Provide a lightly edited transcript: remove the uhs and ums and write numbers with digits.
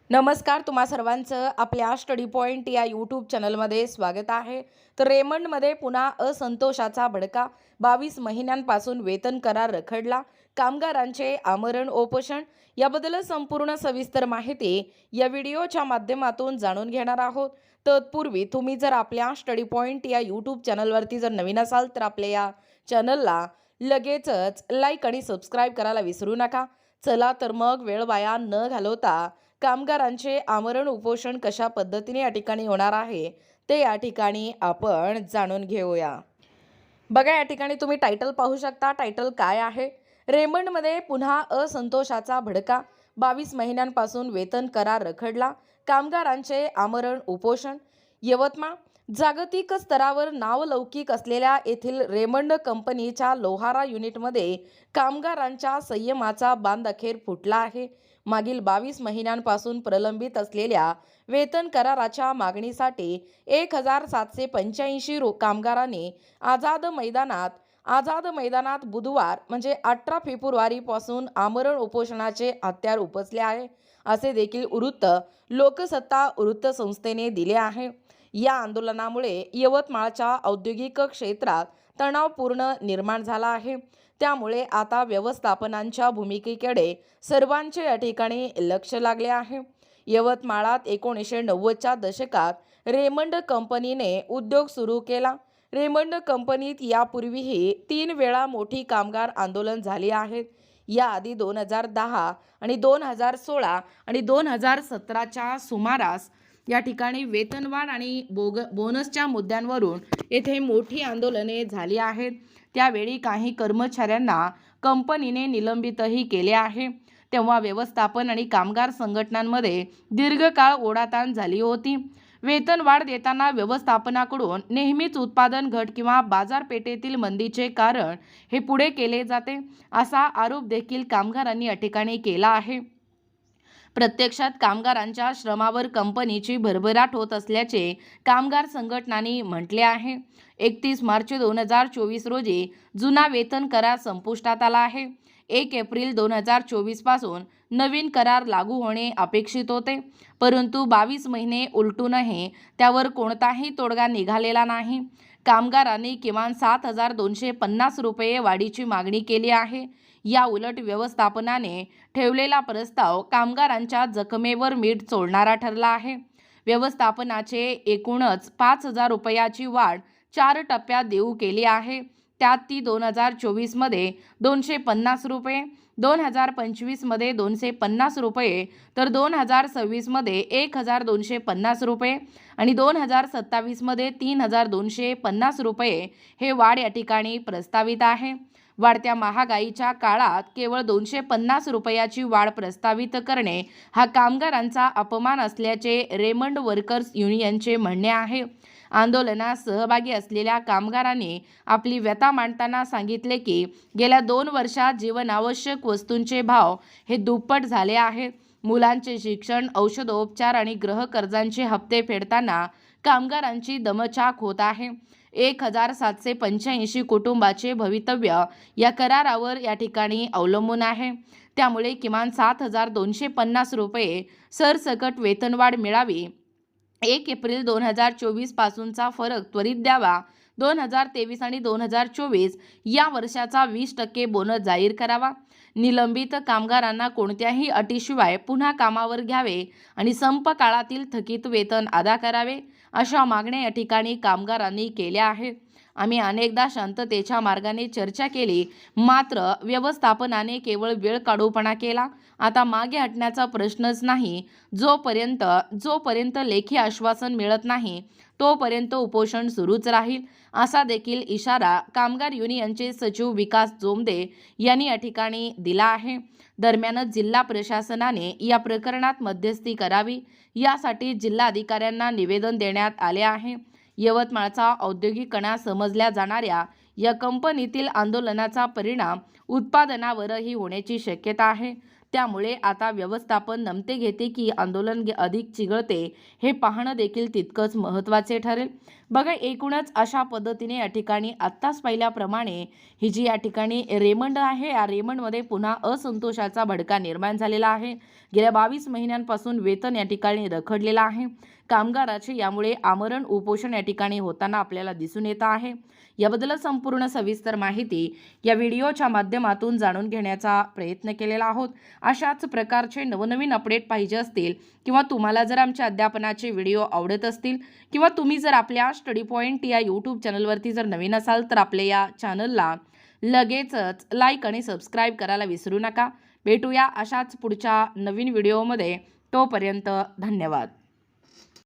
नमस्कार, तुम्हा सर्वांचं आपल्या स्टडी पॉइंट या यूट्यूब चॅनलमध्ये स्वागत आहे. तर रेमंडमध्ये पुन्हा असंतोषाचा भडका. 22 महिन्यांपासून वेतन करार रखडला, कामगारांचे आमरण उपोषण. याबद्दल संपूर्ण सविस्तर माहिती या व्हिडिओच्या माध्यमातून जाणून घेणार आहोत. तत्पूर्वी तुम्ही जर आपल्या स्टडी पॉइंट या यूट्यूब चॅनलवरती जर नवीन असाल तर आपल्या या चॅनलला लगेचच लाईक आणि सबस्क्राईब करायला विसरू नका. चला तर मग वेळ वाया न घालवता कामगारांचे आमरण उपोषण कशा पद्धतीने या ठिकाणी होणार आहे ते या ठिकाणी आपण जाणून घेऊया. बघा, या ठिकाणी तुम्ही टायटल पाहू शकता. टायटल काय आहे? रेमंडमध्ये पुन्हा असंतोषाचा भडका. 22 महिन्यांपासून वेतन करार रखडला, कामगारांचे आमरण उपोषण. यवतमाळ. जागतिक स्तरावर नावलौकिक असलेल्या येथील रेमंड कंपनीच्या लोहारा युनिटमध्ये कामगारांच्या संयमाचा बांध अखेर फुटला आहे. मागील 22 महिन्यांपासून प्रलंबित असलेल्या वेतन कराराच्या मागणीसाठी 1785 कामगारांनी आझाद मैदानात बुधवार म्हणजे 18 फेब्रुवारीपासून आमरण उपोषणाचे हत्यार उपसले आहे, असे देखील वृत्त लोकसत्ता वृत्तसंस्थेने दिले आहे. या आंदोलनामुळे यवतमाळच्या औद्योगिक क्षेत्रात तणावपूर्ण निर्माण झाला आहे. त्यामुळे आता व्यवस्थापनांच्या भूमिकेकडे सर्वांचे या ठिकाणी लक्ष लागले आहे. यवतमाळात 1990च्या दशकात रेमंड कंपनीने उद्योग सुरू केला. रेमंड कंपनीत यापूर्वीही 3 वेळा मोठी कामगार आंदोलन झाली आहेत. याआधी 2010 आणि 2016 आणि 2017च्या सुमारास या ठिकाणी वेतनवाढ आणि बोनसच्या मुद्द्यांवरून येथे मोठी आंदोलने झाली आहेत. त्यावेळी काही कर्मचाऱ्यांना कंपनीने निलंबितही केले आहे. तेव्हा व्यवस्थापन आणि कामगार संघटनांमध्ये दीर्घकाळ ओढाताण झाली होती. वेतनवाढ देताना व्यवस्थापनाकडून नेहमीच उत्पादन घट किंवा बाजारपेठेतील मंदीचे कारण हे पुढे केले जाते, असा आरोप देखील कामगारांनी या ठिकाणी केला आहे. प्रत्यक्षात कामगारांच्या श्रमावर कंपनीची भरभराट होत असल्याचे कामगार संघटनांनी म्हटले आहे. 31 मार्च 2024 रोजी जुना वेतन करार संपुष्टात आला आहे. 1 एप्रिल 2024 पासून नवीन करार लागू होणे अपेक्षित होते, परंतु 22 महिने उलटूनही त्यावर कोणताही तोडगा निघालेला नाही. कामगारांनी किमान 7,250 रुपये वाढीची मागणी केली आहे. या उलट व्यवस्थापनाने ठेवलेला प्रस्ताव कामगारांच्या जखमेवर मीठ चोळणारा ठरला आहे. व्यवस्थापनाचे एकूणच 5,000 रुपयाची वाढ 4 टप्प्यात देऊ केली आहे. त्यात ती 2024 मध्ये 250 रुपये, 2025 मध्ये 250 रुपये, तर 2026 मध्ये 1,250 रुपये आणि 2027 मध्ये 3,250 रुपये हे वाढ या ठिकाणी प्रस्तावित आहे. वाढत्या महागाईच्या काळात केवळ 250 रुपयाची वाढ प्रस्तावित करणे हा कामगारांचा अपमान असल्याचे रेमंड वर्कर्स युनियनचे म्हणणे आहे. आंदोलनात सहभागी असलेल्या कामगारांनी आपली व्यथा मांडताना सांगितले की गेल्या 2 वर्षात जीवनावश्यक वस्तूंचे भाव हे दुप्पट झाले आहेत. मुलांचे शिक्षण, औषधोपचार आणि गृहकर्जांचे हप्ते फेडताना कामगारांची दमछाक होत आहे. 1785 कुटुंबाचे भवितव्य या करारावर या ठिकाणी अवलंबून आहे. त्यामुळे किमान 7,250 रुपये सरसकट वेतनवाढ मिळावी. 1 एप्रिल 2024 पासूनचा फरक त्वरित द्यावा. 2023 आणि 2024 या वर्षाचा 20% बोनस जाहीर करावा. निलंबित कामगारांना कोणत्याही अटीशिवाय पुन्हा कामावर घ्यावे आणि संप काळातील थकीत वेतन अदा करावे, अशा मागण्या या ठिकाणी कामगारांनी केल्या आहेत. आम्ही अनेकदा शांततेच्या मार्गाने चर्चा केली, मात्र व्यवस्थापनाने केवळ वेळ काढूपणा केला. आता मागे हटण्याचा प्रश्नच नाही. जोपर्यंत लेखी आश्वासन मिळत नाही तोपर्यंत उपोषण सुरूच राहील, असा देखील इशारा कामगार युनियनचे सचिव विकास जोमदे यांनी या ठिकाणी दिला आहे. दरम्यान जिल्हा प्रशासनाने या प्रकरणात मध्यस्थी करावी, यासाठी जिल्हाधिकाऱ्यांना निवेदन देण्यात आले आहे. यवतमाळचा औद्योगिक कणा समजल्या जाणाऱ्या या कंपनीतील आंदोलनाचा परिणाम उत्पादनावरही होण्याची शक्यता आहे. त्यामुळे आता व्यवस्थापन नमते घेते की आंदोलन अधिक चिघळते हे पाहणं देखील तितकंच महत्त्वाचे ठरेल. बघा, एकूणच अशा पद्धतीने या ठिकाणी आत्ताच पाहिल्याप्रमाणे ही जी या ठिकाणी रेमंड आहे, या रेमंडमध्ये पुन्हा असंतोषाचा भडका निर्माण झालेला आहे. गेल्या 22 महिन्यांपासून वेतन या ठिकाणी रखडलेलं आहे. कामगाराचे यामुळे आमरण उपोषण या ठिकाणी होताना आपल्याला दिसून येत आहे. याबद्दल संपूर्ण सविस्तर माहिती या व्हिडिओच्या माध्यमातून जाणून घेण्याचा प्रयत्न केलेला आहोत. अशाच प्रकारचे नवनवीन अपडेट पाहिजे असतील किंवा तुम्हाला जर आमच्या अध्यापनाचे व्हिडिओ आवडत असतील किंवा तुम्ही जर आपल्या स्टडी पॉइंट या यूट्यूब चॅनलवरती जर नवीन असाल तर आपल्या या चॅनलला लगेचच लाईक आणि सबस्क्राईब करायला विसरू नका. भेटूया अशाच पुढच्या नवीन व्हिडिओमध्ये. तोपर्यंत धन्यवाद.